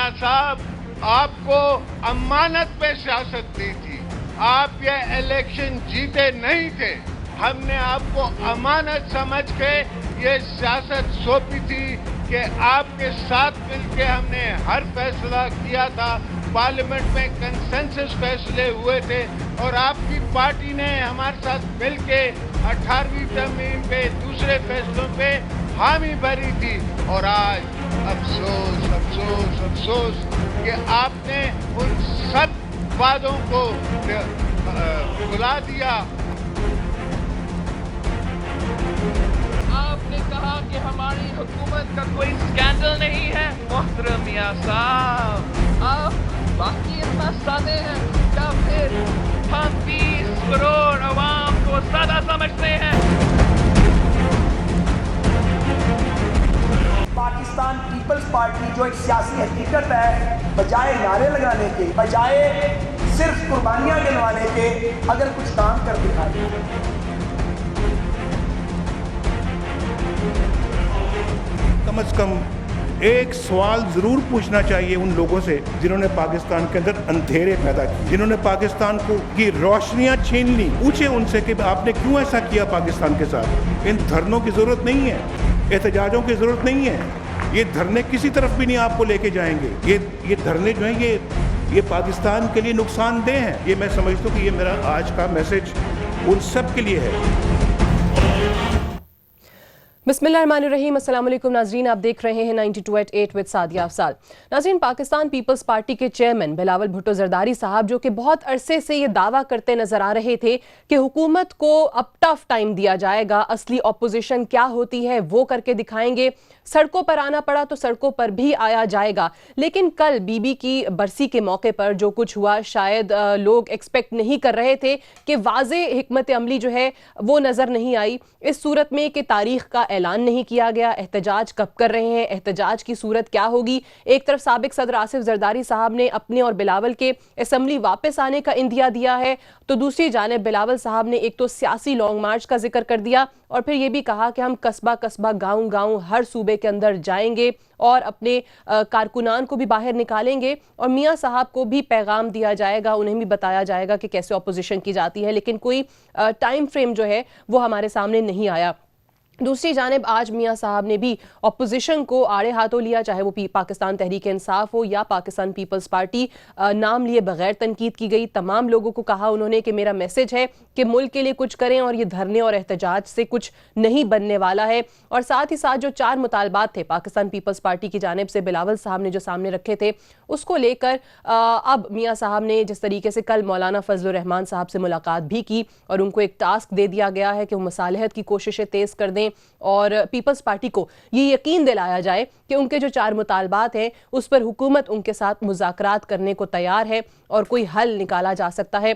मियां साहब, आपको अमानत पे सियासत दी थी। आप ये इलेक्शन जीते नहीं थे। हमने आपको अमानत समझ के ये सियासत सौंपी थी कि आपके साथ मिलके हमने हर फैसला किया था। पार्लियामेंट में कंसेंसस फैसले हुए थे और आपकी पार्टी ने हमारे साथ मिलके 18वीं तरमीम पे दूसरे फैसलों पे हामी भरी थी। और आज अफसोस अफसोस अफसोस कि आपने उन सब वादों को भुला दिया। आपने कहा कि हमारी हुकूमत का कोई स्कैंडल नहीं है। मोहतरम मियां साहब, आप बाकी इतना सादे हैं या फिर हम 20 करोड़ अवाम को ज्यादा समझते हैं? पाकिस्तान पीपल्स पार्टी जो एक सियासी हकीकत है, बजाय नारे लगाने के, बजाय सिर्फ कुर्बानियां गिनवाने के, अगर कुछ काम कर दिखाए। कम से कम एक सवाल जरूर पूछना चाहिए उन लोगों से जिन्होंने पाकिस्तान के अंदर अंधेरे पैदा किए, जिन्होंने पाकिस्तान को की रोशनियां छीन ली। पूछे उनसे कि आपने क्यों ऐसा किया पाकिस्तान के साथ। इन धरनों की जरूरत नहीं है, एहतजाजों की जरूरत नहीं है। ये धरने किसी तरफ भी नहीं आपको लेके जाएंगे। ये धरने जो हैं ये पाकिस्तान के लिए नुकसानदेह हैं। ये मैं समझता हूँ कि ये मेरा आज का मैसेज उन सब के लिए है। बिस्मिल्लाहिर्रहमानिर्रहीम, अस्सलाम वालेकुम नाजरीन, आप देख रहे हैं 92@8 विद सादिया अफसाल। नाजरीन, पाकिस्तान पीपल्स पार्टी के चेयरमैन बिलावल भुट्टो जरदारी साहब, जो कि बहुत अरसे से ये दावा करते नजर आ रहे थे कि हुकूमत को अब टफ टाइम दिया जाएगा, असली ऑपोजिशन क्या होती है वो करके दिखाएंगे, सड़कों पर आना पड़ा तो सड़कों पर भी आया जाएगा। लेकिन कल बीबी की बरसी के मौके पर जो कुछ हुआ, शायद लोग एक्सपेक्ट नहीं कर रहे थे कि वाज़े हिकमत अमली जो है वो नज़र नहीं आई। इस सूरत में कि तारीख का ऐलान नहीं किया गया, एहतजाज कब कर रहे हैं, एहतजाज की सूरत क्या होगी। एक तरफ साबिक सदर आसिफ जरदारी साहब ने अपने और बिलावल के असम्बली वापस आने का इंदिया दिया है, तो दूसरी जानिब बिलावल साहब ने एक तो सियासी लॉन्ग मार्च का जिक्र कर दिया और फिर ये भी कहा कि हम कस्बा कस्बा गाँव गाँव हर सूबे के अंदर जाएंगे और अपने कारकुनान को भी बाहर निकालेंगे और मियां साहब को भी पैगाम दिया जाएगा, उन्हें भी बताया जाएगा कि कैसे ऑपोजिशन की जाती है। लेकिन कोई टाइम फ्रेम जो है वो हमारे सामने नहीं आया। दूसरी जानिब आज मियां साहब ने भी ऑपोजिशन को आड़े हाथों लिया, चाहे वो पाकिस्तान तहरीक इंसाफ हो या पाकिस्तान पीपल्स पार्टी, नाम लिए बगैर तनकीद की गई। तमाम लोगों को कहा उन्होंने कि मेरा मैसेज है कि मुल्क के लिए कुछ करें और ये धरने और एहतजाज से कुछ नहीं बनने वाला है। और साथ ही साथ जो 4 मुतालबात थे पाकिस्तान पीपल्स पार्टी की जानिब से बिलावल साहब ने जो सामने रखे थे, उसको लेकर अब मियां साहब ने जिस तरीके से कल मौलाना फजलुर रहमान साहब से मुलाकात भी की और उनको एक टास्क दे दिया गया है कि वो मसालहत की कोशिशें तेज़ कर दें और पीपल्स पार्टी को ये यकीन दिलाया जाए कि उनके जो 4 मुतालबात हैं उस पर हुकूमत उनके साथ मुज़ाकरात करने को तैयार है और कोई हल निकाला जा सकता है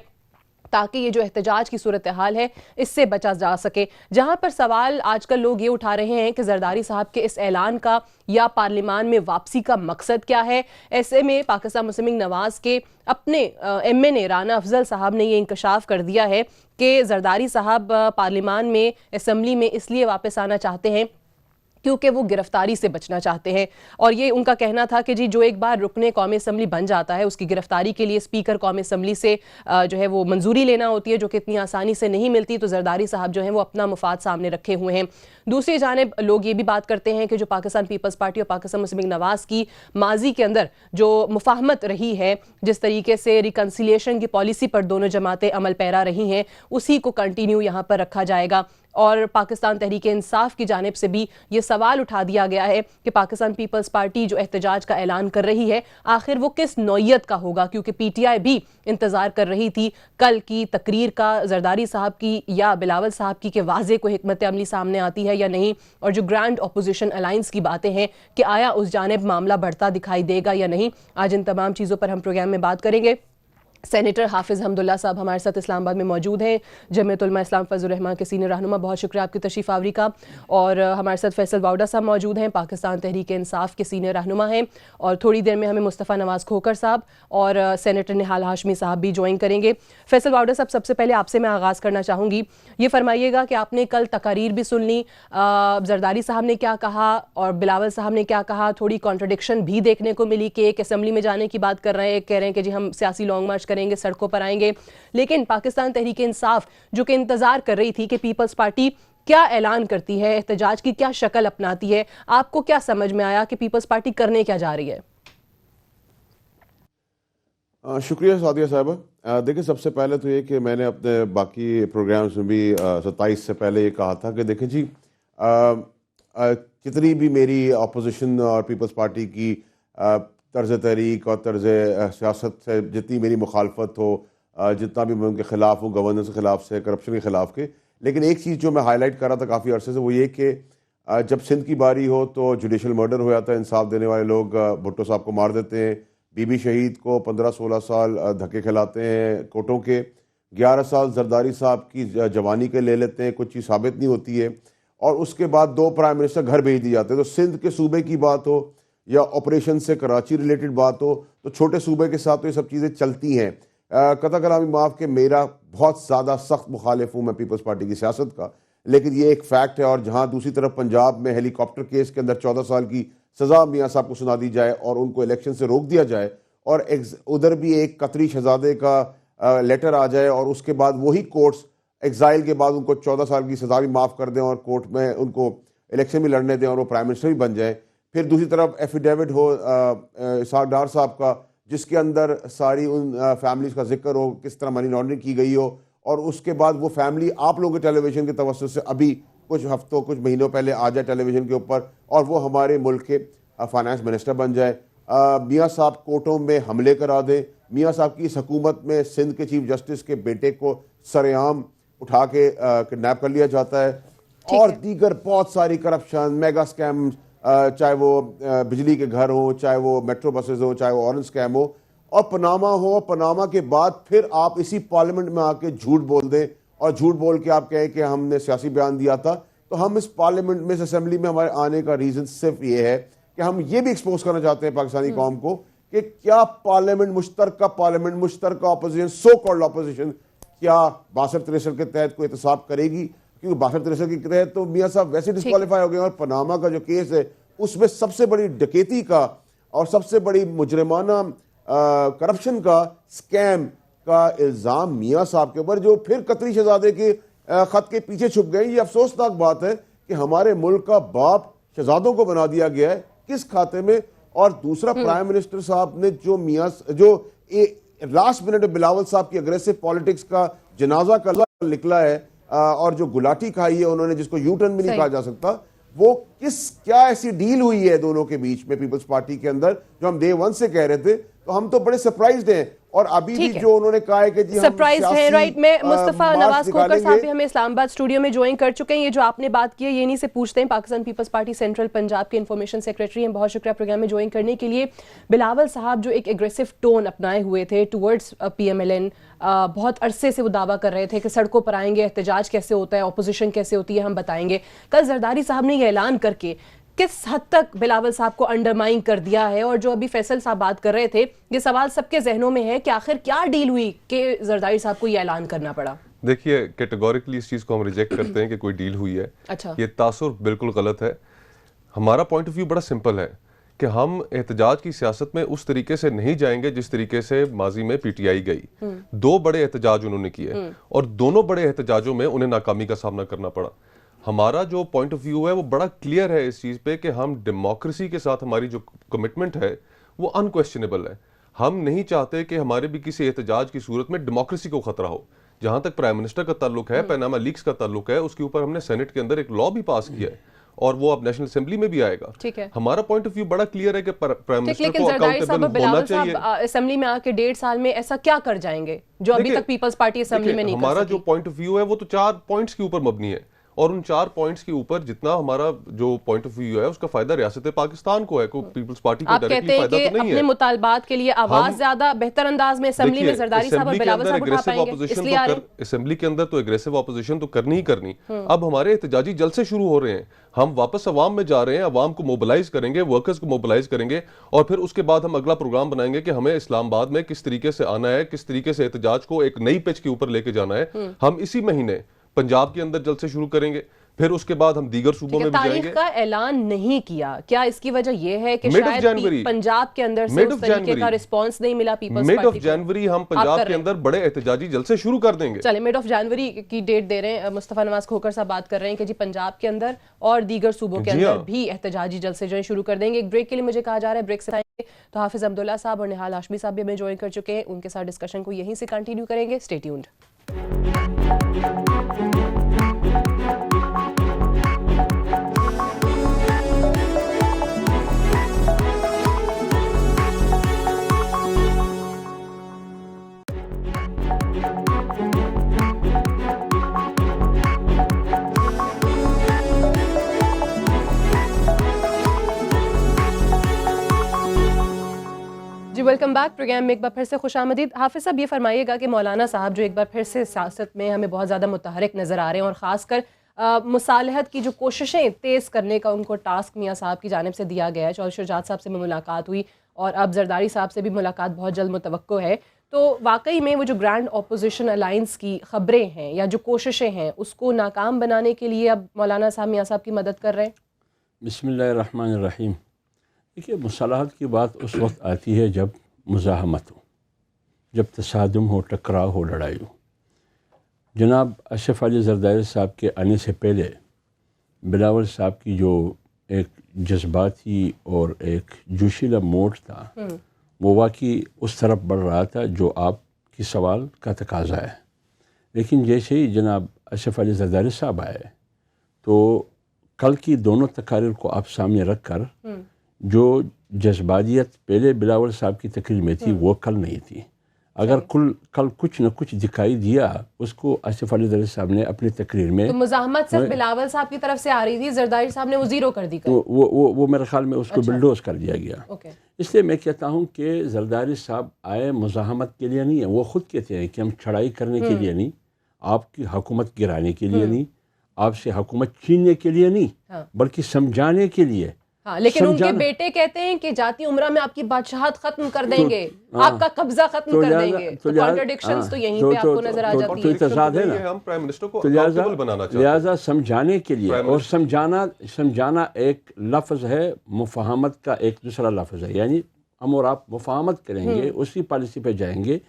ताकि ये जो एहतजाज की सूरत हाल है इससे बचा जा सके। जहां पर सवाल आजकल लोग ये उठा रहे हैं कि जरदारी साहब के इस ऐलान का या पार्लियामान में वापसी का मकसद क्या है। ऐसे में पाकिस्तान मुस्लिम लीग नवाज के अपने MN राना अफजल साहब ने ये इंकशाफ कर दिया है कि जरदारी साहब पार्लियामान में असम्बली में इसलिए वापस आना चाहते हैं क्योंकि वो गिरफ्तारी से बचना चाहते हैं। और ये उनका कहना था कि जी जो एक बार रुकने कौमी असम्बली बन जाता है उसकी गिरफ्तारी के लिए स्पीकर कौमी असम्बली से जो है वो मंजूरी लेना होती है, जो कि इतनी आसानी से नहीं मिलती। तो जरदारी साहब जो हैं वो अपना मुफाद सामने रखे हुए हैं। दूसरी जानिब लोग ये भी बात करते हैं कि जो पाकिस्तान पीपल्स पार्टी और पाकिस्तान मुस्लिम लीग नवाज की माजी के अंदर जो मुफाहमत रही है, जिस तरीके से रिकन्सिलिएशन की पॉलिसी पर दोनों जमातें अमल पैरा रही हैं, उसी को कंटिन्यू यहाँ पर रखा जाएगा। और पाकिस्तान तहरीक इंसाफ की जानिब से भी ये सवाल उठा दिया गया है कि पाकिस्तान पीपल्स पार्टी जो एहतजाज का ऐलान कर रही है आखिर वो किस नौयत का होगा, क्योंकि PTI भी इंतज़ार कर रही थी कल की तकरीर का, जरदारी साहब की या बिलावल साहब की, कि वाज़े कोई हिकमत अमली सामने आती है या नहीं। और जो ग्रैंड अपोजिशन अलायंस की बातें हैं कि आया उस जानिब मामला बढ़ता दिखाई देगा या नहीं। आज इन तमाम चीज़ों पर हम प्रोग्राम में बात करेंगे। सेनेटर हाफिज़ हमदुल्ला साहब हमारे साथ इस्लामाबाद में मौजूद हैं, जमीयत उलमा इस्लाम फजल रहमान के सीनियर रहनुमा। बहुत शुक्रिया आपकी तशरीफ़ आवरी का। और हमारे साथ फैसल वाउडा साहब मौजूद हैं, पाकिस्तान तहरीक इंसाफ के सीनियर रहनुमा हैं। और थोड़ी देर में हमें मुस्तफ़ा नवाज़ खोकर साहब और सेनेटर निहाल हाशमी साहब भी ज्वाइन करेंगे। फैसल वाउडा साहब, सबसे पहले आपसे मैं आगाज़ करना चाहूँगी, ये फरमाइएगा कि आपने कल तकारीर भी सुन ली, जरदारी साहब ने क्या कहा और बिलावल साहब ने क्या कहा, थोड़ी कॉन्ट्रडिक्शन भी देखने को मिली कि एक असेंबली में जाने की बात कर रहे हैं, एक कह रहे हैं कि जी हम सियासी लॉन्ग मार्च करेंगे, सड़कों पर आएंगे। लेकिन पाकिस्तान तहरीक इंसाफ जो कि इंतजार कर रही थी कि पीपल्स पार्टी क्या ऐलान करती है, एहतजाज की क्या शक्ल अपनाती है, आपको क्या समझ में आया कि पीपल्स पार्टी करने क्या जा रही है? शुक्रिया सादिया साहब। देखिए, सबसे पहले तो ये कि मैंने अपने बाकी प्रोग्राम्स में भी 27 से पहले ये कहा था कि देखें जी, कितनी भी मेरी अपोजिशन और पीपल्स पार्टी की तर्ज तहरीक और तर्ज सियासत से जितनी मेरी मुखालफत हो, जितना भी मैं उनके ख़िलाफ़ हूँ, गवर्नेंस के ख़िलाफ़ से, करप्शन के ख़िलाफ़ के, लेकिन एक चीज़ जो मैं हाईलाइट कर रहा था काफ़ी अरसे से, वो ये कि जब सिंध की बारी हो तो जुडिशल मर्डर हो जाता है, इंसाफ देने वाले लोग भुट्टो साहब को मार देते हैं, बीबी शहीद को 15-16 साल धक्के खिलाते हैं कोर्टों के, 11 साल जरदारी साहब की जवानी के ले लेते हैं, कुछ चीज़ साबित नहीं होती है, और उसके बाद 2 प्राइम मिनिस्टर घर भेज दिए जाते हैं। तो सिंध के सूबे की बात हो या ऑपरेशन से कराची रिलेटेड बात हो, तो छोटे सूबे के साथ तो ये सब चीज़ें चलती हैं। कता कलामी माफ़ के मेरा बहुत ज़्यादा सख्त मुखालिफ हूँ मैं पीपल्स पार्टी की सियासत का, लेकिन ये एक फैक्ट है। और जहाँ दूसरी तरफ पंजाब में हेलीकॉप्टर केस के अंदर 14 साल की सज़ा मियाँ साहब को सुना दी जाए और उनको इलेक्शन से रोक दिया जाए, और उधर भी एक कतरी शहजादे का लेटर आ जाए और उसके बाद वही कोर्ट्स एग्जाइल के बाद उनको 14 साल की सज़ा भी माफ़ कर दें और कोर्ट में उनको इलेक्शन भी लड़ने दें और वो प्राइम मिनिस्टर भी बन जाए। फिर दूसरी तरफ एफिडेविट हो इसहाक डार साहब का, जिसके अंदर सारी उन फैमिलीज का जिक्र हो, किस तरह मनी लॉन्ड्रिंग की गई हो, और उसके बाद वो फैमिली आप लोगों के टेलीविज़न के तवज्जुह से अभी कुछ हफ्तों कुछ महीनों पहले आ जाए टेलीविज़न के ऊपर, और वो हमारे मुल्क के फाइनेंस मिनिस्टर बन जाए। मियाँ साहब कोर्टों में हमले करा दें, मियाँ साहब की इस हुकूमत में सिंध के चीफ जस्टिस के बेटे को सरेआम उठा के किडनैप कर लिया जाता है, और दीगर बहुत सारी करप्शन, मेगा स्कैम, चाहे वो बिजली के घर हो, चाहे वो मेट्रो बसेस हो, चाहे वो ऑरेंज स्कैम हो, और पनामा हो। पनामा के बाद फिर आप इसी पार्लियामेंट में आके झूठ बोल दें और झूठ बोल के आप कहें कि हमने सियासी बयान दिया था। तो हम इस पार्लियामेंट में, इस असेंबली में हमारे आने का रीज़न सिर्फ ये है कि हम ये भी एक्सपोज करना चाहते हैं पाकिस्तानी कौम को कि क्या पार्लियामेंट मुश्तरका अपोजिशन, सो कॉल्ड अपोजिशन, क्या 62-63 के तहत कोई एहतसाब करेगी? क्योंकि 62-63 के तहत तो मियाँ साहब वैसे डिस्क्वालीफाई हो गए, और पनामा का जो केस है उसमें सबसे बड़ी डकैती का और सबसे बड़ी मुजरिमाना करप्शन का, स्कैम का इल्ज़ाम मियाँ साहब के ऊपर, जो फिर कतरी शहजादे के खत के पीछे छुप गए। ये अफसोसनाक बात है कि हमारे मुल्क का बाप शहजादों को बना दिया गया है, किस खाते में? और दूसरा, प्राइम मिनिस्टर साहब ने जो लास्ट मिनट बिलावल साहब की अग्रेसिव पॉलिटिक्स का जनाजा का निकला है, और जो गुलाटी खाई है उन्होंने, जिसको यू टर्न भी नहीं कहा जा सकता, वो क्या ऐसी डील हुई है दोनों के बीच में पीपल्स पार्टी के अंदर, जो हम डे 1 से कह रहे थे, तो हम तो बड़े सरप्राइज्ड हैं। और अभी भी जो उन्होंने कहा है कि जी सरप्राइज है, राइट। में मुस्तफा नवाज खोकर साहब भी हमें इस्लामाबाद स्टूडियो में ज्वाइन कर चुके हैं। ये जो आपने बात की है, ये नहीं से पूछते हैं, पाकिस्तान पीपल्स पार्टी सेंट्रल पंजाब के इंफॉर्मेशन सेक्रेटरी हैं। बहुत शुक्रिया प्रोग्राम में ज्वाइन करने के लिए। बिलावल साहब जो एक एग्रेसिव टोन अपनाए हुए थे टुवर्ड्स PMLN, बहुत अरसे से वो दावा कर रहे थे कि सड़कों पर आएंगे, एहतजाज कैसे होता है, ऑपोजिशन कैसे होती है, हम बताएंगे। कल जरदारी साहब ने ये ऐलान करके किस हद तक बिलावल साहब को अंडरमाइन कर दिया है, और जो अभी फैसल साहब बात कर रहे थे, ये सवाल सबके जहनों में है कि आखिर क्या डील हुई कि जरदारी साहब को ये ऐलान करना पड़ा? देखिए, कैटेगोरिकली इस चीज को हम रिजेक्ट करते हैं कि कोई डील हुई है। अच्छा, ये तासुर बिल्कुल गलत है। हमारा पॉइंट ऑफ व्यू बड़ा सिंपल है कि हम एहतजाज की सियासत में उस तरीके से नहीं जाएंगे जिस तरीके से माजी में PTI गई। 2 बड़े एहतजाज उन्होंने किए और दोनों बड़े एहतजाजों में उन्हें नाकामी का सामना करना पड़ा। हमारा जो पॉइंट ऑफ व्यू है वो बड़ा क्लियर है इस चीज पे कि हम डेमोक्रेसी के साथ हमारी जो कमिटमेंट है वो अनक्वेश्चनेबल है। हम नहीं चाहते कि हमारे भी किसी एहतजाज की सूरत में डेमोक्रेसी को खतरा हो। जहां तक प्राइम मिनिस्टर का ताल्लुक है, पनामा लीक्स का ताल्लुक है, उसके ऊपर हमने सेनेट के अंदर एक लॉ भी पास किया है और वो अब नेशनल असेंबली में भी आएगा। ठीक है, हमारा पॉइंट ऑफ व्यू बड़ा क्लियर है कि प्राइम मिनिस्टर लेकिन को जरदारी साहब अकाउंटेबल होना चाहिए। असेंबली में आके 1.5 साल में ऐसा क्या कर जाएंगे जो अभी तक पीपल्स पार्टी असेंबली में नहीं कर सकी? हमारा जो पॉइंट ऑफ व्यू है वो तो 4 पॉइंट्स के ऊपर मबनी है और उन 4 पॉइंट्स के ऊपर जितना हमारा जो पॉइंट ऑफ व्यू है उसका फायदा रियासत पाकिस्तान को है, को पीपल्स पार्टी को आप डायरेक्टली कहते हैं फायदा कि तो नहीं अपने है। मुतालबात के लिए आवाज ज्यादा बेहतर अंदाज में असेंबली में जरदारी साहब और बिलावल साहब उठा पाएंगे, इसलिए आ रहे हैं। असेंबली के अंदर तो एग्रेसिव ऑपोजिशन तो करनी ही करनी। अब हमारे एहतजाजी जलसे शुरू हो रहे हैं, हम वापस अवाम में जा रहे हैं, अवाम को मोबिलाइज करेंगे, वर्कर्स को मोबिलाइज करेंगे और फिर उसके बाद हम अगला प्रोग्राम बनाएंगे कि हमें इस्लामाबाद में किस तरीके से आना है, किस तरीके से एहतजाज को एक नई पिच के ऊपर लेके जाना है। हम इसी महीने पंजाब के अंदर जलसे शुरू करेंगे, फिर उसके बाद हम दीगर सूबों में भी जाएंगे। तारीख का ऐलान नहीं किया, क्या इसकी वजह यह है कि Mid of शायद January, पंजाब के अंदर से उस तरीके का रिस्पांस नहीं मिला पीपल्स मिड पार्टी ऑफ को? जनवरी हम पंजाब के अंदर बड़े एहतजाजी जलसे शुरू कर देंगे। चले मिड ऑफ जनवरी की डेट दे रहे हैं। मुस्तफा नवाज खोखर साहब बात कर रहे हैं कि जी पंजाब के अंदर और दीगर सूबों के अंदर भी एहतजाजी जलसे जो है शुरू कर देंगे। एक ब्रेक के लिए मुझे कहा जा रहा है, ब्रेक से आएंगे तो हाफिज अब्दुल्ला साहब और निहाल हाशमी साहब भी हमें ज्वाइन कर चुके हैं, उनके साथ डिस्कशन को यहीं से कंटिन्यू करेंगे। Stay tuned. Welcome back programme में एक बार फिर से खुशामदीद। हाफिज साहब ये फरमाइएगा कि मौलाना साहब जो एक बार फिर से सियासत में हमें बहुत ज़्यादा मुतहरिक नज़र आ रहे हैं और ख़ासकर मुसालहत की जो कोशिशें तेज़ करने का उनको टास्क मियाँ साहब की जानिब से दिया गया है। चौधरी शुजात साहब से भी मुलाकात हुई और अब जरदारी साहब से भी मुलाकात बहुत जल्द मुतवक्को है। तो वाकई में वो जो ग्रैंड अपोजिशन अलायंस की खबरें हैं या जो कोशिशें हैं उसको नाकाम बनाने के लिए अब मौलाना साहब मियाँ साहब की मदद कर रहे हैं। बिस्मिल्लाहिर्रहमानिर्रहीम। देखिए, मुसालहत की बात उस वक्त आती है जब मुज़ाहमत हो, जब तसादुम हो, टकराव हो, लड़ाई हो। जनाब अशरफ अली ज़रदारी साहब के आने से पहले बिलावल साहब की जो एक जज्बाती और एक जोशीला मोड था वो वाकई उस तरफ बढ़ रहा था जो आपकी सवाल का तकाजा है। लेकिन जैसे ही जनाब अशरफ अली ज़रदारी साहब आए तो कल की दोनों तकारीर को आप सामने रख कर जो जज्बातियत पहले बिलावल साहब की तकरीर में थी वो कल नहीं थी। अगर कल कुछ न कुछ दिखाई दिया उसको अशरफ अली ज़रदारी साहब ने अपनी तकरीर में, तो मुज़ाहमत सिर्फ बिलावल साहब की तरफ से आ रही थी, ज़रदारी साहब ने वो जीरो कर दी। वो मेरे ख्याल में उसको बिल्डोज कर दिया गया। इसलिए मैं कहता हूँ कि ज़रदारी साहब आए मुज़ाहमत के लिए नहीं है। वो ख़ुद कहते हैं कि हम चढ़ाई करने के लिए नहीं, आपकी हुकूमत गिराने के लिए नहीं, आपसे हुकूमत छीनने के लिए नहीं, बल्कि समझाने के लिए। हाँ, लेकिन उनके बेटे कहते हैं कि जाती उम्रा में आपकी बादशाहत खत्म कर देंगे, आपका कब्जा खत्म कर देंगे। तो कॉन्ट्रडिक्शंस तो यहीं पे आपको नजर आ जाती है। तो इतजाद है ना, हम प्राइम मिनिस्टर को तो अकाउंटेबल बनाना चाहते हैं। लिहाजा समझाने के लिए, और समझाना एक लफ्ज़ है, मुफाहमत का एक दूसरा लफ्ज़ है। यानी हम और आप मुफाहमत करेंगे, उसी पॉलिसी पे जाएंगे।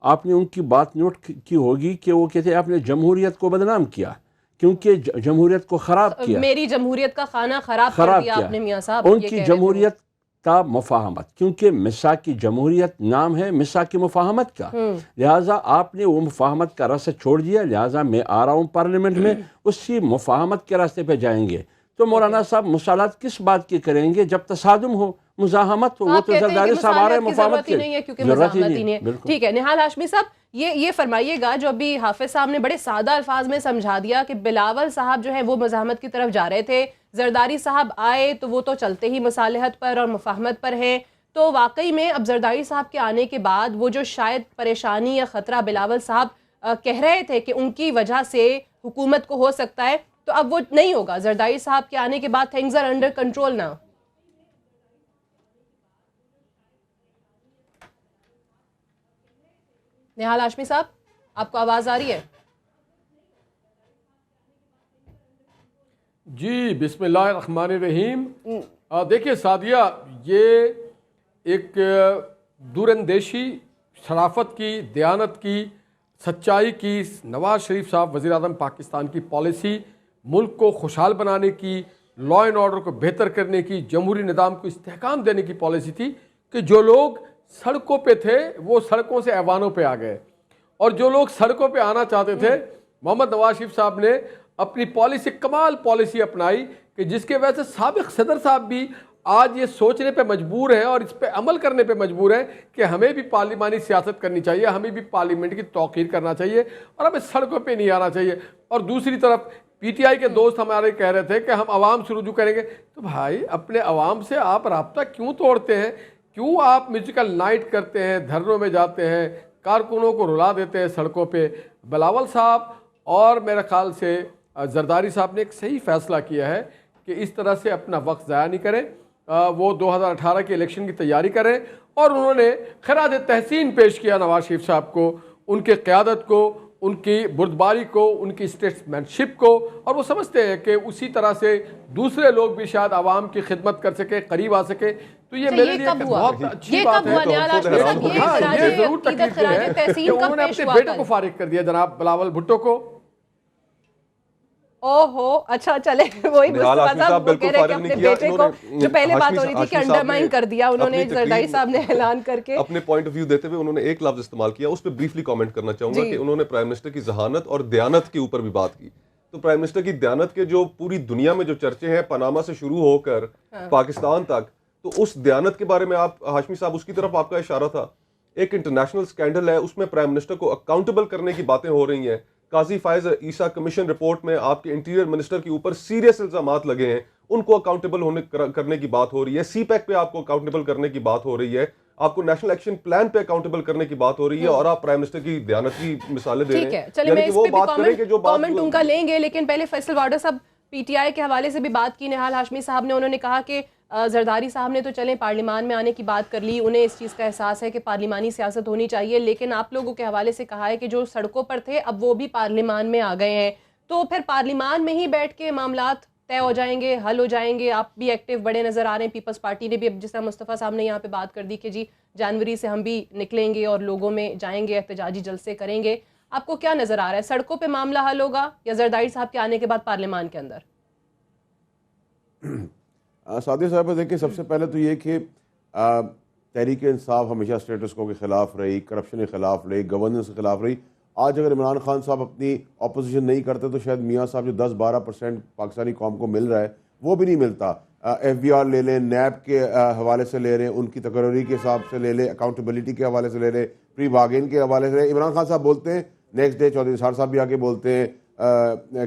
आपने उनकी बात नोट की होगी कि वो कहते हैं आपने जमहूरियत को बदनाम किया क्योंकि जमहूरियत को ख़राब किया। मेरी जमहूरियत का खाना खराब कर दिया आपने मियाँ साहब। उनकी जमहूरियत का मुफाहमत, क्योंकि मिसाकी जमहूरियत नाम है मिसाकी मुफाहमत का, लिहाजा आपने वो मुफाहमत का रास्ता छोड़ दिया। लिहाजा मैं आ रहा हूँ पार्लियामेंट में, उसी मुफाहमत के रास्ते पे जाएंगे। तो मौलाना साहब मुसालहत किस बात की करेंगे जब तसादुम हो, मुज़ाहमत हो? वो तो ज़रदारी साहब आ रहे हैं मुफाहमत की नहीं है क्योंकि मुज़ाहमत ही नहीं है। ठीक है, निहाल हाशमी साहब ये फरमाइएगा, जो अभी हाफिज साहब ने बड़े सादा अल्फाज में समझा दिया कि बिलावल साहब जो है वो मुज़ाहमत की तरफ जा रहे थे, जरदारी साहब आए तो वो तो चलते ही मुसालहत पर और मुफाहमत पर हैं। तो वाकई में अब जरदारी साहब के आने के बाद वो जो शायद परेशानी या ख़तरा बिलावल साहब कह रहे थे कि उनकी वजह से हुकूमत को हो सकता है, तो अब वो नहीं होगा। जरदारी साहब के आने के बाद थिंग्स आर अंडर कंट्रोल ना। निहाल हाशमी साहब, आपको आवाज आ रही है? जी, बिस्मिल्लाहिर्रहमानिर्रहीम। देखिए सादिया, ये एक दूरंदेशी, शराफत की, दयानत की, सच्चाई की नवाज शरीफ साहब वज़ीर आज़म पाकिस्तान की पॉलिसी, मुल्क को खुशहाल बनाने की, लॉ एंड ऑर्डर को बेहतर करने की, जमहूरी निज़ाम को इस्तेहकाम देने की पॉलिसी थी कि जो लोग सड़कों पे थे वो सड़कों से ऐवानों पे आ गए, और जो लोग सड़कों पे आना चाहते थे, मोहम्मद नवाज शरीफ साहब ने अपनी पॉलिसी, कमाल पॉलिसी अपनाई कि जिसके वजह से साबिक सदर साहब भी आज ये सोचने पे मजबूर हैं और इस पे अमल करने पे मजबूर हैं कि हमें भी पार्लिमानी सियासत करनी चाहिए, हमें भी पार्लियामेंट की तौकीर करना चाहिए और हमें सड़कों पे नहीं आना चाहिए। और दूसरी तरफ पीटीआई के दोस्त हमारे कह रहे थे कि हम आवाम से रुजू करेंगे। तो भाई अपने आवाम से आप राब्ता क्यों तोड़ते हैं? क्यों आप म्यूजिकल नाइट करते हैं, धरनों में जाते हैं, कारकुनों को रुला देते हैं सड़कों पे? बिलावल साहब और मेरे ख्याल से जरदारी साहब ने एक सही फैसला किया है कि इस तरह से अपना वक्त ज़ाया नहीं करें। वो 2018 के इलेक्शन की तैयारी करें और उन्होंने खराज तहसीन पेश किया नवाज शरीफ साहब को, उनके क़यादत को, उनकी बुर्दबारी को, उनकी स्टेट्समैनशिप को, और वो समझते हैं कि उसी तरह से दूसरे लोग भी शायद आवाम की खिदमत कर सके, करीब आ सके। तो ये मेरे लिए बहुत अच्छी बात है। ये जरूर तकलीफ है कि उन्होंने अपने बेटे को फारिग कर दिया, जनाब बिलावल भुट्टो को। ओहो, अच्छा चले, वही मुस्तफा साहब वो कह रहे हैं कि अपने बेटे को, जो पहले बात हो रही थी कि अंडरमाइन कर दिया उन्होंने, जरदारी साहब ने ऐलान करके अपने पॉइंट ऑफ व्यू देते हुए उन्होंने एक लफ्ज इस्तेमाल किया, उस पर ब्रीफली कमेंट करना चाहूंगा कि उन्होंने प्राइम मिनिस्टर की जहानत और दयानत के ऊपर भी बात की। तो प्राइम मिनिस्टर की दयानत के जो पूरी दुनिया में जो चर्चे हैं, पनामा से शुरू होकर पाकिस्तान तक, तो उस दयानत के बारे में आप हाशमी साहब, उसकी तरफ आपका इशारा था। एक इंटरनेशनल स्कैंडल है, उसमें प्राइम मिनिस्टर को अकाउंटेबल करने की बातें हो रही हैं। काजी फायज ईसा कमीशन रिपोर्ट में आपके इंटीरियर मिनिस्टर के ऊपर सीरियस इल्जामात लगे हैं, उनको अकाउंटेबल करने की बात हो रही है। सीपैक पे आपको अकाउंटेबल करने की बात हो रही है, आपको नेशनल एक्शन प्लान पे अकाउंटेबल करने की बात हो रही है, और आप प्राइम मिनिस्टर की दयानत की मिसालें दे रहे हैं। ठीक है, चलिए मैं इस पे भी कमेंट उनका लेंगे, लेकिन पहले फैसल वाडा साहब पीटीआई के हवाले से भी बात की निहाल हाशमी साहब ने। उन्होंने कहा कि जरदारी साहब ने तो चलें पार्लियामान में आने की बात कर ली, उन्हें इस चीज़ का एहसास है कि पार्लिमानी सियासत होनी चाहिए, लेकिन आप लोगों के हवाले से कहा है कि जो सड़कों पर थे अब वो भी पार्लियामान में आ गए हैं, तो फिर पार्लियामान में ही बैठ के मामलात तय हो जाएंगे, हल हो जाएंगे। आप भी एक्टिव बड़े नज़र आ रहे हैं, पीपल्स पार्टी ने भी, अब जिस तरह मुस्तफ़ा साहब ने यहाँ पे बात कर दी कि जी जनवरी से हम भी निकलेंगे और लोगों में जाएंगे, एहतजाजी जलसे करेंगे। आपको क्या नज़र आ रहा है, सड़कों पे मामला हल होगा या जरदारी साहब के आने के बाद पार्लियामान के अंदर? सादिया साहब, देखिए सबसे पहले तो ये कि तहरीक इंसाफ हमेशा स्टेटस को के ख़िलाफ़ रही, करप्शन के ख़िलाफ़ रही, गवर्नेंस के ख़िलाफ़ रही। आज अगर इमरान खान साहब अपनी अपोजिशन नहीं करते तो शायद मियाँ साहब जो 10-12% पाकिस्तानी कौम को मिल रहा है वो भी नहीं मिलता। FBR ले लें, नैब के हवाले से ले रहे हैं, उनकी तकरीरी के हिसाब से ले लें, अकाउंटेबिलिटी के हवाले से ले लें, प्री बार्गेन के हवाले से। इमरान खान साहब बोलते हैं, नेक्स्ट डे चौधरी निसार साहब भी आके बोलते हैं,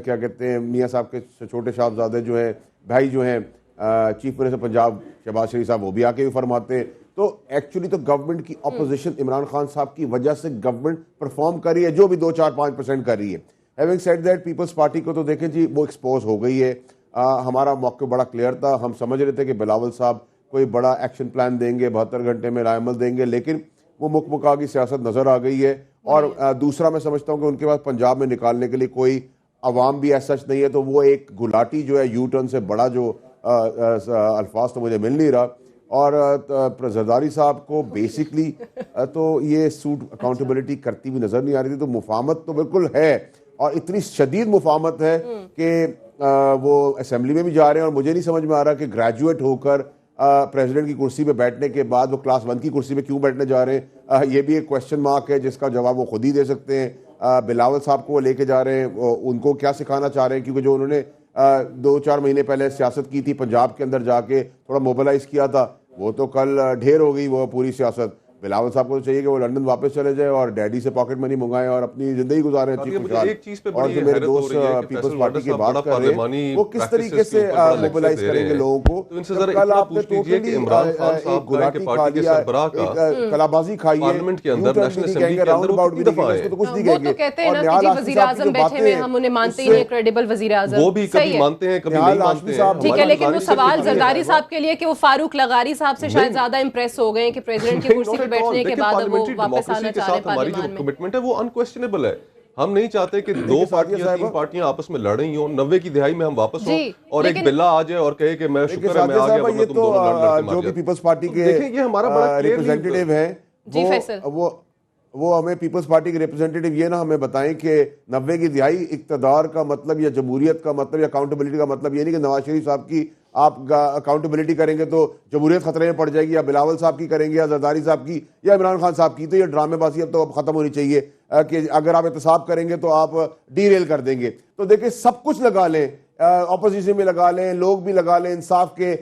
क्या कहते हैं, मियाँ साहब के छोटे साहबजादे जो हैं, भाई जो हैं, चीफ मिनिस्टर पंजाब शहबाज शरीफ साहब, वो भी आके भी फरमाते हैं। तो एक्चुअली तो गवर्नमेंट की अपोजिशन इमरान खान साहब की वजह से गवर्नमेंट परफॉर्म कर रही है, जो भी 2-4-5% कर रही है। Having said that, Peoples Party को तो देखें जी वो एक्सपोज हो गई है। हमारा मौका बड़ा क्लियर था, हम समझ रहे थे कि बिलावल साहब कोई बड़ा एक्शन प्लान देंगे, 72 घंटे में रायमल देंगे, लेकिन वो मुकमुका की सियासत नज़र आ गई है। और दूसरा मैं समझता हूँ कि उनके पास पंजाब में निकालने के लिए कोई अवाम भी ऐसा नहीं है, तो वो एक गुलाटी जो है यू टर्न से बड़ा जो अल्फाज तो मुझे मिल नहीं रहा। और जरदारी साहब को बेसिकली तो ये सूट अकाउंटेबिलिटी करती हुई नज़र नहीं आ रही थी। तो मुफाहमत तो बिल्कुल है, और इतनी शदीद मुफाहमत है कि वो असेंबली में भी जा रहे हैं, और मुझे नहीं समझ में आ रहा कि ग्रेजुएट होकर प्रेसिडेंट की कुर्सी पे बैठने के बाद वो क्लास 1 की कुर्सी पे क्यों बैठने जा रहे हैं। ये भी एक क्वेश्चन मार्क है जिसका जवाब वो खुद ही दे सकते हैं। बिलावल साहब को लेके जा रहे हैं, उनको क्या सिखाना चाह रहे हैं, क्योंकि जो उन्होंने 2-4 महीने पहले सियासत की थी, पंजाब के अंदर जाके थोड़ा मोबिलाइज किया था, वो तो कल ढेर हो गई वो पूरी सियासत। बिलावल साहब को तो चाहिए कि वो लंदन वापस चले जाए और डैडी से पॉकेट मनी मंगाएं और अपनी जिंदगी गुजारें अच्छी खुशहाल। और जो मेरे दोस्त पीपल्स पार्टी की बात कर रहे हैं वो किस तरीके से मोबिलाइज करेंगे लोगों को। कल आपने टोटली एक गुलाटी खा लिया, कलाबाजी खाई है, राउंड अबाउट भी नहीं, तो कुछ नहीं कहेंगे। वो तो कहते हैं ना कि जी वजीर आजम बैठे हुए, हम उन्हें मानते ही नहीं क्रेडिबल वजीर आजम, वो भी कभी मानते हैं कभी नहीं मानते हैं। ठीक है, लेकिन वो सवाल जरदारी साहब के लिए कि वो फारूक लगारी साहब से शायद ज्यादा इंप्रेस हो गए कि प्रेसिडेंट की कुर्सी बैठने के बाद वो वापस आना चाह रहे हैं हमारी जो कमिटमेंट है वो अनक्वेश्चनेबल है। हम नहीं चाहते कि 2 पार्टियां 3 पार्टियां आपस में लड़ रही हो, 90 की दिहाई में हम वापस हो और एक बिल्ला आ जाए और कहे कि मैं शुक्र है मैं आ गया, वरना तुम दोनों लड़ लड़ जो भी पीपल्स पार्टी के देखिए ये हमारा बड़ा रिप्रेजेंटेटिव है, वो हमें पीपल्स पार्टी के रिप्रेजेंटेटिव ये ना हमें बताएं कि 90 की दिहाई इक्तदार का मतलब या जमहूरियत का मतलब या अकाउंटेबिलिटी का मतलब ये नहीं कि नवाज शरीफ साहब की आप अकाउंटेबिलिटी करेंगे तो जमहूरियत खतरे में पड़ जाएगी, या बिलावल साहब की करेंगे या जरदारी साहब की या इमरान खान साहब की। तो ये ड्रामेबाजी अब तो खत्म होनी चाहिए कि अगर आप एहतसाब करेंगे तो आप डीरेल कर देंगे। तो देखिए सब कुछ लगा लें, ऑपोजिशन में लगा लें, लोग भी लगा लें, इंसाफ के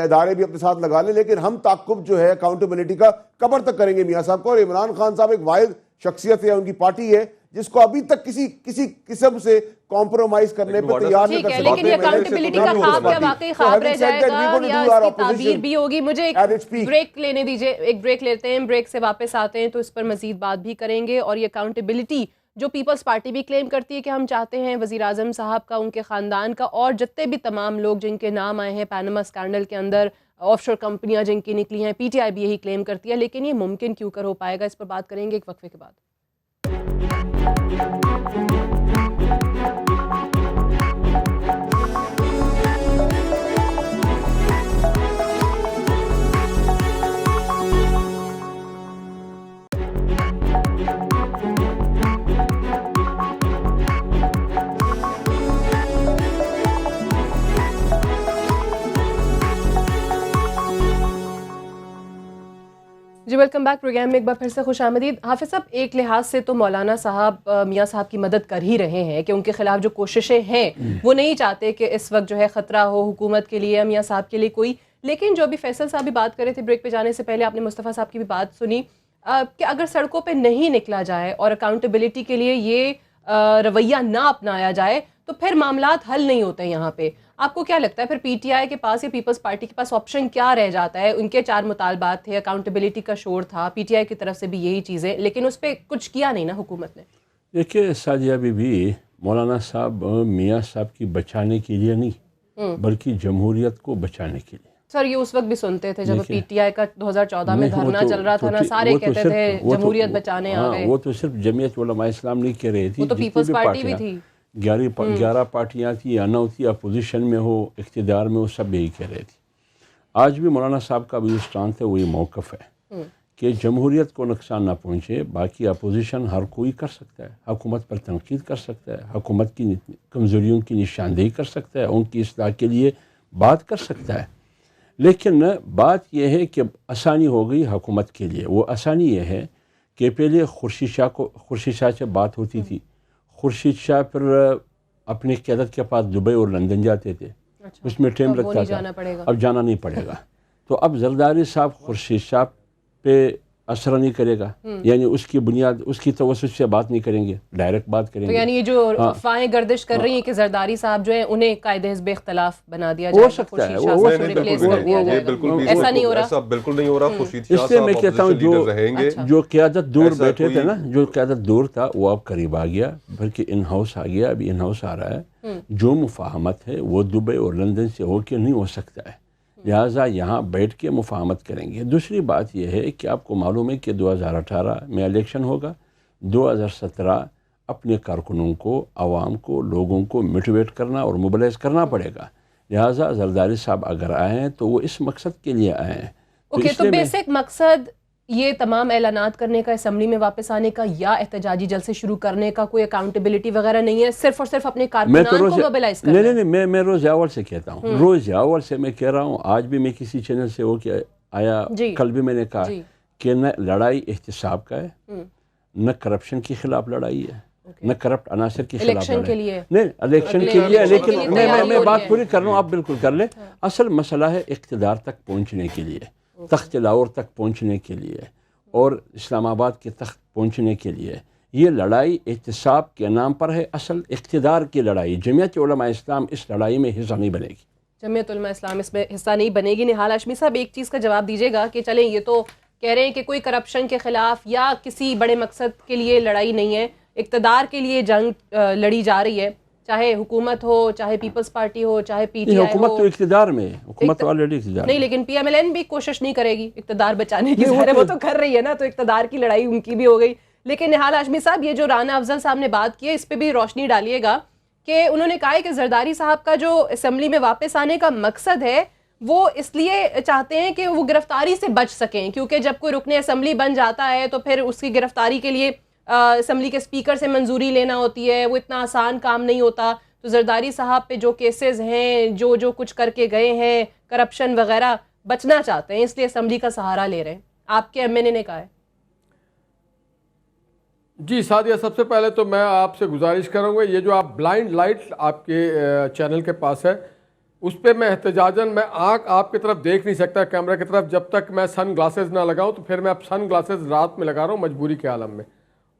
इदारे भी अपने साथ लगा लें, लेकिन हम ताकुब जो है अकाउंटेबिलिटी का कबर तक करेंगे मियाँ साहब को। और इमरान खान साहब एक वाहिद शख्सियत है, उनकी पार्टी है जिसको अभी तक किसी किस्म से कॉम्प्रोमाइज करने पर तैयार नहीं ठीक कर है, सकते। लेकिन ये अकाउंटेबिलिटी का ख्वाब क्या वाकई ख्वाब रह जाएगा या इसकी ताबीर भी होगी? मुझे एक ब्रेक लेने दीजिए, एक ब्रेक लेते हैं, ब्रेक से वापस आते हैं तो इस पर मजीद बात भी करेंगे। और ये अकाउंटेबिलिटी जो पीपल्स पार्टी भी क्लेम करती है कि हम चाहते हैं वज़ीर आज़म साहब का, उनके ख़ानदान का और जितने भी तमाम लोग जिनके नाम आए हैं पैनामा स्कैंडल के अंदर, ऑफशोर कंपनियां जिनकी निकली हैं, पीटीआई भी यही क्लेम करती है। लेकिन ये मुमकिन क्यों कर हो पाएगा, इस पर बात करेंगे एक वक्फे के बाद। जी वेलकम बैक प्रोग्राम में एक बार फिर से खुश आमदीद। हाफिज़ साहब, एक लिहाज से तो मौलाना साहब मियाँ साहब की मदद कर ही रहे हैं कि उनके खिलाफ जो कोशिशें हैं वो नहीं चाहते कि इस वक्त जो है ख़तरा हो हुकूमत के लिए या मियाँ साहब के लिए कोई। लेकिन जो अभी फैसल साहब भी बात कर रहे थे ब्रेक पे जाने से पहले, आपने मुस्तफ़ा साहब की भी बात सुनी कि अगर सड़कों पर नहीं निकला जाए और अकाउंटेबिलिटी के लिए ये रवैया ना अपनाया जाए तो फिर मामलात हल नहीं होते यहाँ पे। आपको क्या लगता है फिर पीटीआई के पास या पीपल्स पार्टी के पास ऑप्शन क्या रह जाता है? उनके 4 मुतालबात थे, अकाउंटेबिलिटी का शोर था, पीटीआई की तरफ से भी यही चीज़ें, लेकिन उस पर कुछ किया नहीं ना हुकूमत ने। देखिए सादिया बीबी, मौलाना साहब मियाँ साहब की बचाने के लिए नहीं बल्कि जमहूरियत को बचाने के लिए। सर ये उस वक्त भी सुनते थे जब पीटीआई का 2014 में धरना चल रहा था ना, सारे कहते थे जमहूरियत बचाने आ गए। वो तो सिर्फ जमीयत उलमा इस्लाम नहीं कह रही थी, वो तो पीपल्स पार्टी भी थी। 11 पार्टियाँ थी या 9 थी, अपोजिशन में हो इक़्तिदार में हो, सब यही कह रहे थी। आज भी मौलाना साहब का भी स्टांस है, वही मौक़िफ़ है कि जमहूरियत को नुकसान ना पहुँचे। बाकी अपोजिशन हर कोई कर सकता है, हुकूमत पर तनकीद कर सकता है, हुकूमत की कमज़ोरियों की निशानदेही कर सकता है, उनकी इस्लाह के लिए बात कर सकता है। लेकिन बात यह है कि आसानी हो गई हुकूमत के लिए। वो आसानी यह है कि पहले खुर्शीद शाह से बात होती थी, खुर्शीद शाह फिर अपनी क़यादत के पास दुबई और लंदन जाते थे, उसमें टाइम लगता था, अब जाना नहीं पड़ेगा। तो अब जरदारी साहब खुर्शीद शाह पे असर नहीं करेगा, यानी उसकी बुनियाद उसकी तवज्जो से बात नहीं करेंगे, डायरेक्ट बात करेंगे। तो यानी ये जो अफवाहें गर्दिश कर रही हैं कि जरदारी साहब जो है उन्हें कायदे हिज़्ब इख्तिलाफ बना दिया जाएगा, हो सकता है, ऐसा नहीं हो रहा, ऐसा बिल्कुल नहीं हो रहा। इसलिए मैं कहता हूँ जो क़यादत दूर बैठे थे ना, जो क़यादत दूर था वो अब करीब आ गया, बल्कि इन हाउस आ गया, अभी इन हाउस आ रहा है। जो मुफाहमत है वो दुबई और लंदन से होकर नहीं हो सकता है, लिहाजा यहाँ बैठ के मुफाहमत करेंगे। दूसरी बात यह है कि आपको मालूम है कि 2018 में इलेक्शन होगा, 2017 अपने कारकुनों को, आवाम को, लोगों को मोटिवेट करना और मोबिलाइज करना पड़ेगा। लिहाजा जरदारी साहब अगर आए हैं तो वो इस मकसद के लिए आए हैं। तो बेसिक मकसद ये तमाम ऐलानात करने का, असम्बली में वापस आने का या एहतजाजी जलसे शुरू करने का कोई अकाउंटेबिलिटी वगैरह नहीं है, सिर्फ और सिर्फ अपने कारकुनान को मोबिलाइज करना है। नहीं, मैं रोज़ अव्वल से कहता हूँ, रोज़ अव्वल से मैं कह रहा हूँ। आज भी मैं किसी चैनल से हो के आया, कल भी मैंने कहा कि न लड़ाई एहतिसाब का है, न करप्शन के खिलाफ लड़ाई है, न करप्ट अनासर के खिलाफ लड़ाई है। नहीं, इलेक्शन के लिए, लेकिन मैं बात पूरी कर रहा हूँ, आप बिल्कुल कर ले। असल मसला है इक़्तिदार तक पहुँचने के लिए, तख्त लाहौर तक पहुँचने के लिए और इस्लामाबाद के तख्त पहुँचने के लिए। ये लड़ाई एहतिसाब के नाम पर है, असल इक़्तिदार की लड़ाई। जमीयत उलमा इस्लाम इस लड़ाई में हिस्सा नहीं बनेगी, जमीयत उलमा इस्लाम इसमें हिस्सा नहीं बनेगी। निहाल हाशमी साहब, एक चीज़ का जवाब दीजिएगा कि चलें ये तो कह रहे हैं कि कोई करप्शन के ख़िलाफ़ या किसी बड़े मकसद के लिए लड़ाई नहीं है, इक़्तिदार के लिए जंग लड़ी जा रही है, चाहे हुकूमत हो, चाहे पीपल्स पार्टी हो, चाहे पीटीआई हो। हुकूमत तो इक़्तिदार में, हुकूमत ऑलरेडी इक़्तिदार नहीं, लेकिन पीएमएलएन भी कोशिश नहीं करेगी इक़्तिदार बचाने की, वो तो कर रही है ना, तो इक़्तिदार की लड़ाई उनकी भी हो गई। लेकिन निहाल हाशमी साहब, ये जो राना अफजल साहब ने बात की है, इस पर भी रोशनी डालिएगा कि उन्होंने कहा है कि जरदारी साहब का जो असेंबली में वापस आने का मकसद है वो इसलिए चाहते हैं कि वो गिरफ्तारी से बच सकें, क्योंकि जब कोई रुकने असेंबली बन जाता है तो फिर उसकी गिरफ्तारी के लिए असेंबली के स्पीकर से मंजूरी लेना होती है, वो इतना आसान काम नहीं होता। तो जरदारी साहब पे जो केसेस हैं, जो कुछ करके गए हैं, करप्शन वगैरह, बचना चाहते हैं, इसलिए असेंबली का सहारा ले रहे हैं। आपके एमएनए ने कहा है। जी सादिया, सबसे पहले तो मैं आपसे गुजारिश करूँगा, ये जो आप ब्लाइंड लाइट आपके चैनल के पास है उस पर मैं एहतजाजन मैं आँख आपकी तरफ देख नहीं सकता कैमरा की तरफ, जब तक मैं सन ग्लासेस ना लगाऊं। तो फिर मैं अब सन ग्लासेस रात में लगा रहा हूँ मजबूरी के आलम में,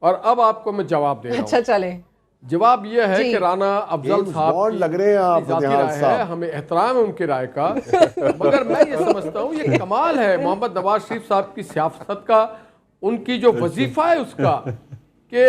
और अब आपको मैं जवाब दे रहा हूँ। अच्छा चले, जवाब ये है जी। कि राना अफजल जेम्स साहब बॉन्ड की लग रहे हैं आप, जाती निहाल राय है, साहब। हमें एहतराम है उनकी राय का, मगर मैं ये समझता हूँ ये कमाल है मोहम्मद नवाज शरीफ साहब की सियासत का, उनकी जो वजीफा है उसका, कि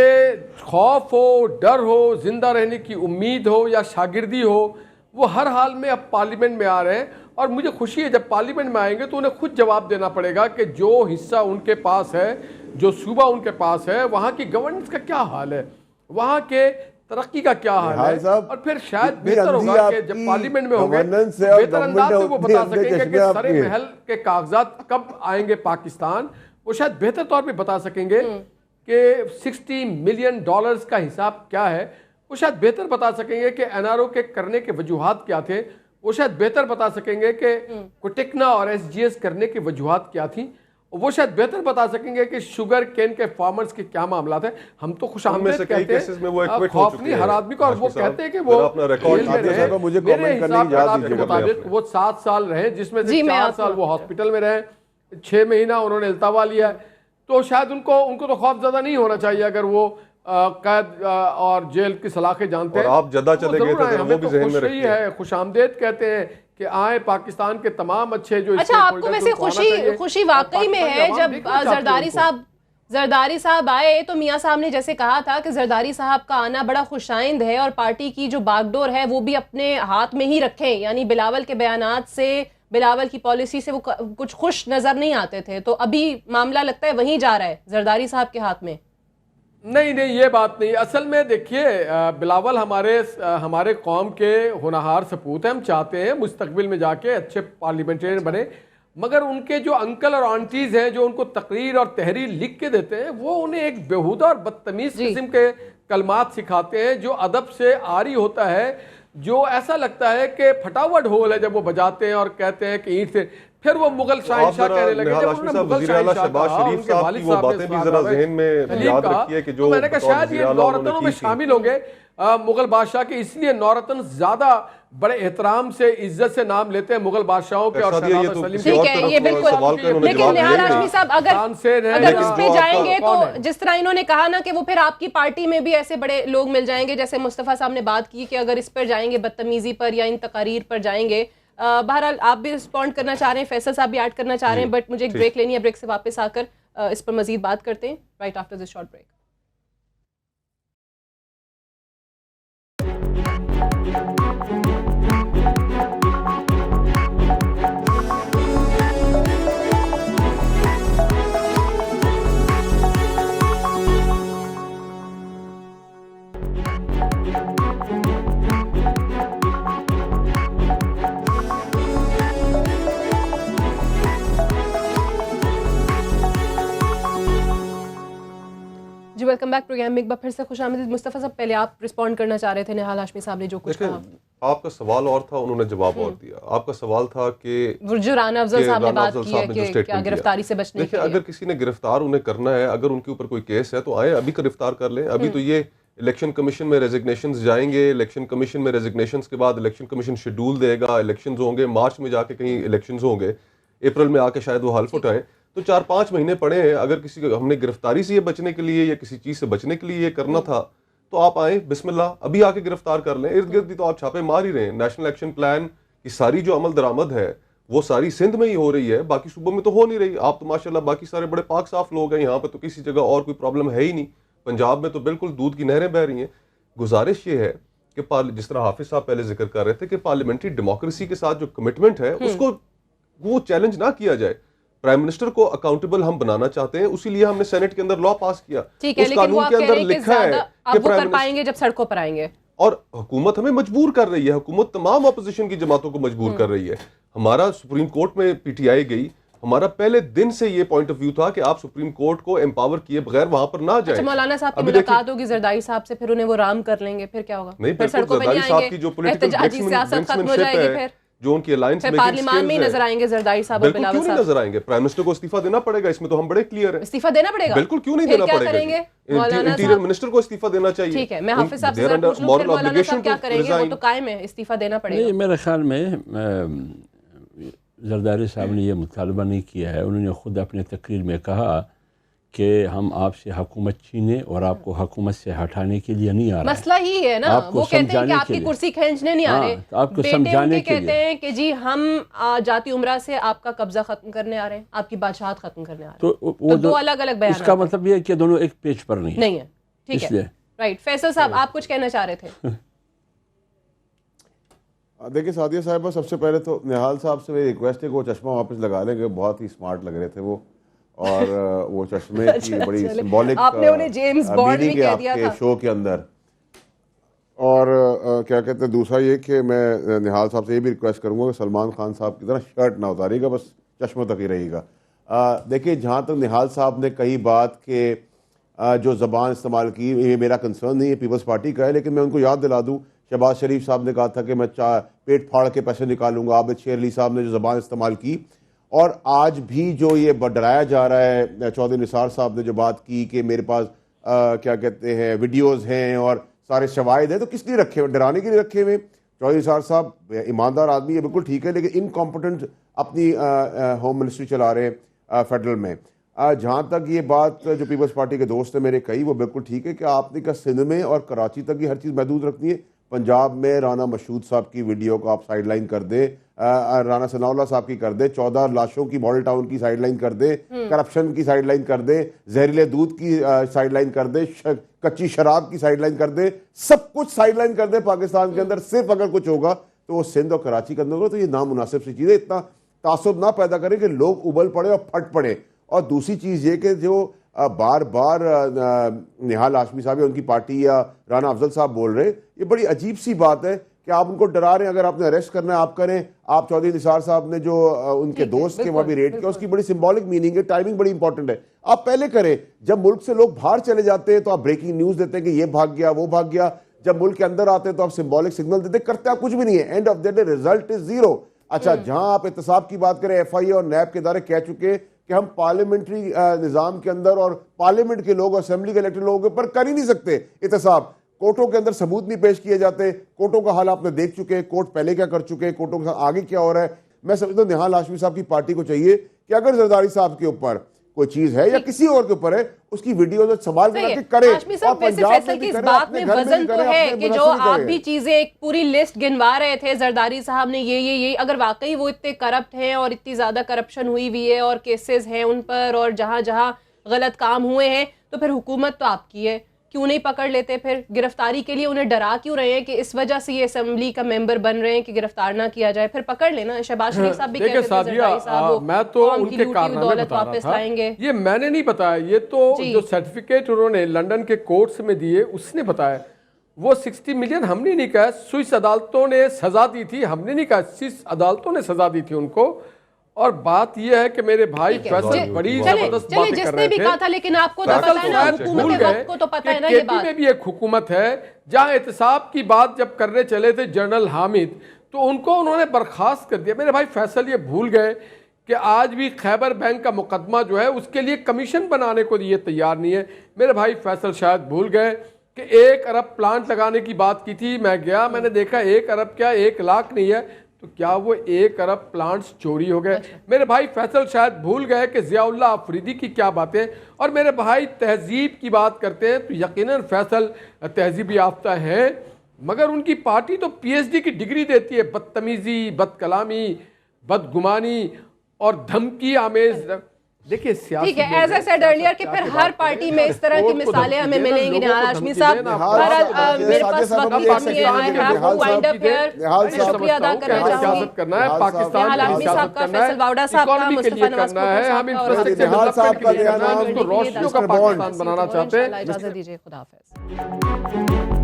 खौफ हो, डर हो, जिंदा रहने की उम्मीद हो या शागिर्दी हो, वो हर हाल में अब पार्लियामेंट में आ रहे हैं। और मुझे खुशी है जब पार्लियामेंट में आएंगे तो उन्हें खुद जवाब देना पड़ेगा कि जो हिस्सा उनके पास है, जो सूबा उनके पास है, वहाँ की गवर्नेंस का क्या हाल है, वहाँ के तरक्की का क्या हाल निहाल है, साहब, और फिर शायद इतनी बेहतर अंधी होगा कि आपकी जब पार्लियामेंट में होंगे governance तो है और बेहतर अंदाज में वो government बता उतने सकेंगे चश्मे कि आपके सरे हैं। महल के कागजात कब आएंगे पाकिस्तान। वो शायद बेहतर तौर पे बता सकेंगे कि $60 मिलियन का हिसाब क्या है। वो शायद बेहतर बता सकेंगे कि एनआरओ के करने के वजूहात क्या थे। वो शायद बेहतर बता सकेंगे कि कुटिकना और एसजीएस करने की वजूहात क्या थी। वो शायद बेहतर बता सकेंगे कि शुगर केन के फार्मर्स के क्या मामला थे। हम तो खुशामदीद कहते हैं, खौफ नहीं हर आदमी को, और वो कहते हैं कि वो जेल में रहे। मुझे मेरे कमेंट करने हिसाब की इजाजत के दीजिएगा मुताबिक वो 7 साल रहे, जिसमें से जी, मैं 4 आपको- साल वो हॉस्पिटल में रहे, 6 महीना उन्होंने इल्तवा लिया है। तो शायद उनको तो खौफ ज्यादा नहीं होना चाहिए अगर वो कैद और जेल की सलाखें जानते और हैं। आप जद्दा वो चले जरूर गए थे, आए, जरा वो हमें भी तो ज़हन में खुशी रखिए। है, खुशामदेद कहते हैं कि आए पाकिस्तान के तमाम अच्छे जो अच्छा आपको वैसे खुशी वाकई में है जब जरदारी साहब आए तो मियां साहब ने जैसे कहा था कि जरदारी साहब का आना बड़ा खुशाइंद है और पार्टी की जो बागडोर है वो भी अपने हाथ में ही रखें, यानी बिलावल के बयानात से, बिलावल की पॉलिसी से वो कुछ खुश नजर नहीं आते थे, तो अभी मामला लगता है वहीं जा रहा है जरदारी साहब के हाथ में। नहीं, ये बात नहीं। असल में देखिए, बिलावल हमारे कौम के होनहार सपूत हैं। हम चाहते हैं मुस्तकबिल में जाके अच्छे पार्लियामेंटेरियन बने, मगर उनके जो अंकल और आंटीज हैं जो उनको तकरीर और तहरीर लिख के देते हैं, वो उन्हें एक बेहुदा और बदतमीज किस्म के कलमात सिखाते हैं जो अदब से आरी होता है, जो ऐसा लगता है कि फटा हुआ ढोल है जब वो बजाते हैं और कहते हैं कि ईंट से। फिर वो मुगल शहंशाह कहने लगे, जब उन्होंने मुगल शहंशाह कहा, उनके वालिद साहब ने सलीम कहा, तो मैंने कहा शायद ये नौरतनों में शामिल होंगे मुगल बादशाह के, इसलिए नौरतन ज्यादा बड़े एहतराम से, इज्जत से नाम लेते हैं मुगल बादशाहों के। और ठीक है, ये बिल्कुल, लेकिन निहाल हाशमी साहब अगर इस पे जाएंगे तो जिस तरह इन्होंने कहा ना कि वो फिर आपकी पार्टी में भी ऐसे बड़े लोग मिल जाएंगे, जैसे मुस्तफा साहब ने बात की कि अगर इस पर जाएंगे, बदतमीजी पर या इन तकारीर पर जाएंगे। बहरहाल आप भी रिस्पॉन्ड करना चाह रहे हैं, फैसल साहब भी ऐड करना चाह रहे हैं, बट मुझे एक ब्रेक लेनी है, ब्रेक से वापस आकर इस पर मजीद बात करते हैं right after this short break. जी वेलकम बैक प्रोग्राम में एक बार फिर से खुशामदीद। मुस्तफा साहब पहले आप रिस्पॉन्ड करना चाह रहे थे निहाल हाशमी साहब ने जो कुछ कहा। आपका सवाल और था, उन्होंने जवाब और दिया। आपका सवाल था कि जो राना अफजल साहब ने बात की है कि क्या गिरफ्तारी से बचने के लिए, अगर किसी ने गिरफ्तार उन्हें करना है, अगर उनके ऊपर कोई केस है तो आए अभी गिरफ्तार कर लें। अभी तो ये इलेक्शन कमीशन में रेजिग्नेशंस जाएंगे, इलेक्शन कमीशन में रेजिग्नेशंस के बाद इलेक्शन कमीशन शेड्यूल देगा, इलेक्शंस होंगे, मार्च में जाके कहीं इलेक्शंस होंगे, अप्रैल में आके शायद वो हल्फ उठाएं, तो 4-5 महीने पड़े हैं। अगर किसी को हमने गिरफ्तारी से ये बचने के लिए या किसी चीज से बचने के लिए ये करना था तो आप आए, बिस्मिल्लाह, अभी आके गिरफ्तार कर लें। इर्द गिर्द तो आप छापे मार ही रहे हैं। नेशनल एक्शन प्लान की सारी जो अमल दरामद है वो सारी सिंध में ही हो रही है, बाकी सूबों में तो हो नहीं रही। आप तो माशाल्लाह बाकी सारे बड़े पाक साफ लोग हैं, यहाँ पे तो किसी जगह और कोई प्रॉब्लम है ही नहीं। पंजाब में तो बिल्कुल दूध की नहरें बह रही हैं। गुजारिश ये है कि जिस तरह हाफिज साहब पहले जिक्र कर रहे थे कि पार्लियामेंट्री डेमोक्रेसी के साथ जो कमिटमेंट है उसको वो चैलेंज ना किया जाए। प्राइम मिनिस्टर को अकाउंटेबल हम बनाना चाहते हैं, उसीलिए हमने सेनेट के अंदर लॉ पास किया। ठीक है, लेकिन वो आप कह रहे हैं कि ज्यादा आप वो कर पाएंगे जब सड़कों पर आएंगे, और हुकूमत हमें मजबूर कर रही है, हुकूमत तमाम अपोजिशन की जमातों को मजबूर कर रही है। हमारा सुप्रीम कोर्ट में पीटीआई गई, हमारा पहले दिन से ये पॉइंट ऑफ व्यू था कि आप सुप्रीम कोर्ट को एम्पावर किए बगैर वहां पर ना जाएं। अच्छा, मौलाना साहब की मुलाकात होगी जरदारी साहब से, फिर उन्हें वो राम कर लेंगे, फिर क्या होगा? नहीं, फिर जरदारी साहब की जो पॉलिटिकल सियासत खत्म हो जाएगी, फिर जो उनकी अलायंस में पार्लियामेंट में नजर आएंगे जरदारी साहब और बिलावल साहब। क्यों नहीं नजर आएंगे? प्राइम मिनिस्टर को इस्तीफा देना पड़ेगा, इसमें तो हम बड़े क्लियर हैं। इस्तीफा देना पड़ेगा? बिल्कुल, क्यों नहीं देना पड़ेगा? इंटीरियर मिनिस्टर को इस्तीफा देना चाहिए। ठीक है, मैं हाफिज साहब से पूछ लूं, फिर मौलाना साहब क्या करेंगे? वो तो कायम है, इस्तीफा देना पड़ेगा। नहीं, मेरे ख्याल में जरदारी साहब ने यह मुतालबा नहीं किया है। उन्होंने खुद अपने तकरीर में कहा कि हम आपसे हुकूमत छीने और आपको हुकूमत से हटाने के लिए नहीं आ रहा है। मसला ही है ना, आपको वो कहते हैं कि समझाने आपकी के लिए। कुर्सी खींचने नहीं आ हाँ, रहे, तो आपको बेटे समझाने उनके के कहते लिए। हैं कि जी हम जाति उमरा से आपका कब्जा खत्म करने आ रहे हैं, आपकी बादशाहत खत्म करने आ रहे हैं। तो वो दो अलग अलग बयान इसका मतलब ये है कि दोनों एक पेज पर नहीं है। नहीं है, ठीक है, इसलिए राइट। फैसल साहब, आप कुछ कहना चाह रहे थे? देखिए सादिया साहब, सबसे पहले तो निहाल साहब से मेरी रिक्वेस्ट है कि वो चश्मा वापस लगा लेंगे, बहुत ही स्मार्ट लग रहे थे वो, और वो चश्मे की बड़ी चले। सिंबॉलिक आपने उन्हें जेम्स बॉन्ड भी कह दिया आपके था। शो के अंदर। और क्या कहते हैं, दूसरा ये कि मैं निहाल साहब से ये भी रिक्वेस्ट करूंगा कि सलमान खान साहब की तरह शर्ट ना उतारिएगा, बस चश्मों तक ही रहिएगा। देखिए, जहाँ तक निहाल साहब ने कही बात के जो ज़बान इस्तेमाल की, ये मेरा कंसर्न नहीं है, पीपल्स पार्टी का है, लेकिन मैं उनको याद दिला दूँ, शहबाज शरीफ साहब ने कहा था कि मैं पेट फाड़ के पैसे निकालूंगा। आबिद शेर अली साहब ने जो ज़बान इस्तेमाल की, और आज भी जो ये डराया जा रहा है, चौधरी निसार साहब ने जो बात की कि मेरे पास क्या कहते हैं वीडियोज़ हैं और सारे शवाहिद हैं, तो किस लिए रखे हुए? डराने के लिए रखे हुए। चौधरी निसार साहब ईमानदार आदमी है, बिल्कुल ठीक है, लेकिन इनकॉम्पिटेंट अपनी होम मिनिस्ट्री चला रहे हैं फेडरल में। जहाँ तक ये बात जो पीपल्स पार्टी के दोस्त ने मेरे कही, वो बिल्कुल ठीक है कि आपने क्या सिंध में और कराची तक ही हर चीज़ महदूद रखनी है। पंजाब में राना मशहूद साहब की वीडियो को आप साइडलाइन कर दें, राना सनाउल्लाह साहब की कर दें, 14 लाशों की मॉडल टाउन की साइडलाइन कर दें, करप्शन की साइडलाइन कर दें, जहरीले दूध की साइडलाइन कर दें, कच्ची शराब की साइडलाइन कर दें, सब कुछ साइडलाइन कर दें पाकिस्तान के अंदर। सिर्फ अगर कुछ होगा तो वो सिंध और कराची के अंदर होगा। तो ये नामुनासिब सी चीज़ है, इतना तासुब ना पैदा करें कि लोग उबल पड़े और फट पड़े। और दूसरी चीज़ ये कि जो बार बार निहाल हाशमी साहब या उनकी पार्टी या राना अफजल साहब बोल रहे, ये बड़ी अजीब सी बात है कि आप उनको डरा रहे हैं। अगर आपने अरेस्ट करना है आप करें। आप चौधरी निसार साहब ने जो उनके दोस्त के वहाँ भी रेड किया, उसकी बड़ी सिंबॉलिक मीनिंग है, टाइमिंग बड़ी इंपॉर्टेंट है। आप पहले करें। जब मुल्क से लोग बाहर चले जाते हैं तो आप ब्रेकिंग न्यूज़ देते हैं कि ये भाग गया, वो भाग गया। जब मुल्क के अंदर आते हैं तो आप सिंबॉलिक सिग्नल देते, करते आप कुछ भी नहीं है। End of the day result is zero. अच्छा, जहां आप एहतसाब की बात करें, FIA और नैब के इदारे कह चुके कि हम पार्लियामेंट्री निज़ाम के अंदर और पार्लियामेंट के लोग, असेंबली के इलेक्टेड लोगों के ऊपर कर ही नहीं सकते एहतसाब। कोर्टों के अंदर सबूत नहीं पेश किए जाते। कोर्टों का हाल आपने देख चुके हैं, कोर्ट पहले क्या कर चुके हैं, कोर्टों के आगे क्या हो रहा है। मैं समझता हूं निहाल हाशमी साहब की पार्टी को चाहिए कि अगर जरदारी साहब के ऊपर कोई चीज है या किसी और के ऊपर है, उसकी वीडियो जो संभाल के करे। हाशमी साहब, वैसे फैसल की इस बात में वजन तो है कि जो आप भी चीजें एक पूरी लिस्ट गिनवा रहे थे, जरदारी साहब ने ये अगर वाकई वो इतने करप्ट हैं और इतनी ज्यादा करप्शन हुई हुई है और केसेस हैं उन पर और जहां जहां गलत काम हुए हैं, तो फिर हुकूमत तो आपकी है, क्यों नहीं पकड़ लेते? फिर गिरफ्तारी के लिए उन्हें डरा क्यों रहे हैं कि इस वजह से ये असेंबली का मेंबर बन रहे हैं कि गिरफ्तार ना किया जाए? फिर पकड़ लेना। शहबाज शरीफ साहब भी कहते थे जरदारी साहब मैं तो उनके कारनामे बता रहा था, ये मैंने नहीं बताया, ये तो जो सर्टिफिकेट उन्होंने लंदन के कोर्ट्स में दिए उसने बताया। वो 60 मिलियन हमने नहीं कहा, स्विस अदालतों ने सजा दी थी, हमने नहीं कहा, स्विस अदालतों ने सजा दी थी उनको। और बात यह है कि मेरे भाई फैसल बड़ी जबरदस्त बातें कर रहे थे, था, लेकिन आपको तो पता है ना, हुकूमत के वक्त को तो पता है ना, ये बात में भी एक हुकूमत है जहां एहतसाब की बात जब करने चले थे जनरल हामिद, तो उनको उन्होंने बर्खास्त कर दिया। मेरे भाई फैसल ये भूल गए कि आज भी खैबर बैंक का मुकदमा जो है उसके लिए कमीशन बनाने को ये तैयार नहीं है। मेरे भाई फैसल शायद भूल गए कि 1 अरब प्लांट लगाने की बात की थी। मैं गया, मैंने देखा 1 अरब क्या 1 लाख नहीं है, तो क्या वो 1 अरब प्लांट्स चोरी हो गए? मेरे भाई फैसल शायद भूल गए कि ज़ियाउल्लाह अफरीदी की क्या बातें। और मेरे भाई तहजीब की बात करते हैं तो यकीनन फैसल तहजीब याफ्ता हैं, मगर उनकी पार्टी तो PhD की डिग्री देती है बदतमीजी, बदकलामी, बदगुमानी और धमकी आमेज। देखिए ठीक है, एज आई सेड अर्लियर कि फिर हर पार्टी में इस तरह की मिसालें हमें मिलेंगी। निहाल हाशमी साहब, मेरे पास वक्त नहीं है, I have to wind up here. मैं शुक्रिया अदा करना चाहूंगी करना है पाकिस्तान निहाल हाशमी साहब का, फैसल वावड़ा साहब का, मुस्तफा नवाज है, हम इंफ्रास्ट्रक्चर डेवलपमेंट के लिए करना है, उसको रोशनियों का पाकिस्तान बनाना चाहते हैं। इजाजत दीजिए, खुदा हाफिज।